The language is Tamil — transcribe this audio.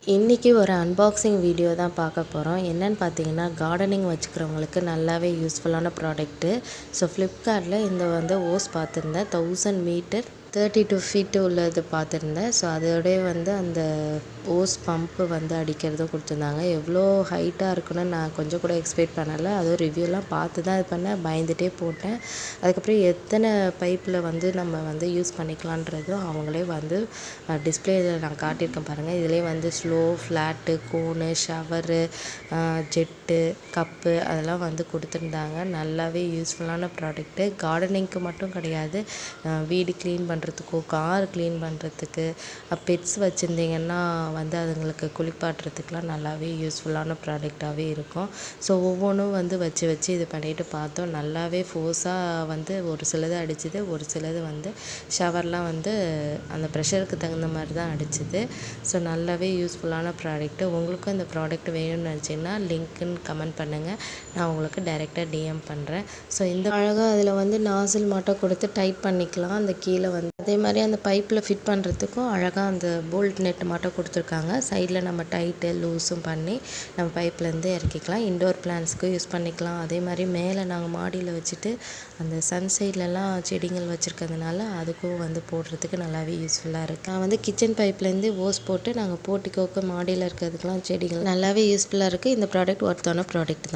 இன்றைக்கி ஒரு அன்பாக்சிங் வீடியோ தான் பார்க்க போகிறோம். என்னென்னு பார்த்தீங்கன்னா, கார்டனிங் வச்சுக்கிறவங்களுக்கு நல்லாவே யூஸ்ஃபுல்லான ப்ராடக்ட்டு. ஸோ ஃப்ளிப்கார்ட்டில் இந்த ஓஸ் பார்த்துருந்தேன். 1000 மீட்டர் 32 ஃபீட்டு உள்ளது பார்த்துருந்தேன். ஸோ அதோடய அந்த ஓஸ் பம்ப்பு அடிக்கிறதும் கொடுத்துருந்தாங்க. எவ்வளோ ஹைட்டாக இருக்குன்னு நான் கொஞ்சம் கூட எக்ஸ்பெக்ட் பண்ணலை. அதுவும் ரிவ்யூலாம் பார்த்து தான் இது பண்ணேன். பயந்துகிட்டே போட்டேன். அதுக்கப்புறம் எத்தனை பைப்பில் நம்ம யூஸ் பண்ணிக்கலான்றதும் அவங்களே டிஸ்பிளேயில் நான் காட்டியிருக்கேன் பாருங்கள். இதிலே ஸ்லோ, ஃப்ளாட்டு, கோனு, ஷவரு, ஜெட்டு, கப்பு அதெல்லாம் கொடுத்துருந்தாங்க. நல்லாவே யூஸ்ஃபுல்லான ப்ராடக்ட்டு. கார்டனிங்க்கு மட்டும் கிடையாது, வீடு க்ளீன் பண்ணுறதுக்கோ, கார் க்ளீன் பண்ணுறதுக்கு, பெட்ஸ் வச்சுருந்தீங்கன்னா அதுங்களுக்கு குளிப்பாட்டுறதுக்குலாம் நல்லாவே யூஸ்ஃபுல்லான ப்ராடக்டாகவே இருக்கும். ஸோ ஒவ்வொன்றும் வச்சு வச்சு இது பண்ணிட்டு பார்த்தோம். நல்லாவே ஃபோர்ஸாக ஒரு சிலது அடிச்சுது, ஒரு சிலது ஷவர்லாம் அந்த ப்ரெஷருக்கு தகுந்த மாதிரி தான் அடிச்சுது. ஸோ நல்லாவே யூஸ்ஃபுல்லான ப்ராடக்ட்டு. உங்களுக்கும் இந்த ப்ராடக்ட் வேணும்னு நினச்சிங்கன்னா லிங்க்குன்னு கமெண்ட் பண்ணுங்கள். நான் உங்களுக்கு டைரெக்டாக டிஎம் பண்ணுறேன். ஸோ இந்த அழகாக அதில் நாசில் மட்டும் கொடுத்து டைட் பண்ணிக்கலாம். அந்த கீழே அதே மாதிரி அந்த பைப்பில் ஃபிட் பண்ணுறதுக்கும் அழகாக அந்த போல்ட் நெட் மட்டும் கொடுத்துருக்காங்க. சைடில் நம்ம டைட்டு லூஸும் பண்ணி நம்ம பைப்லேருந்து இறக்கிக்கலாம். இன்டோர் பிளான்ட்ஸ்க்கு யூஸ் பண்ணிக்கலாம். அதே மாதிரி மேலே நாங்கள் மாடியில் வச்சுட்டு அந்த சன் சைட்லலாம் செடிகள் வச்சுருக்கிறதுனால அதுக்கும் போடுறதுக்கு நல்லாவே யூஸ்ஃபுல்லாக இருக்குது. நான் கிச்சன் பைப்லேருந்து ஓஸ் போட்டு நாங்கள் போர்ட்டிக்கோக்கு மாடியில் இருக்கிறதுக்கெலாம் செடிகள் நல்லாவே யூஸ்ஃபுல்லாக இருக்குது. இந்த ப்ராடக்ட் ஒர்த்தான ப்ராடக்ட் தான்.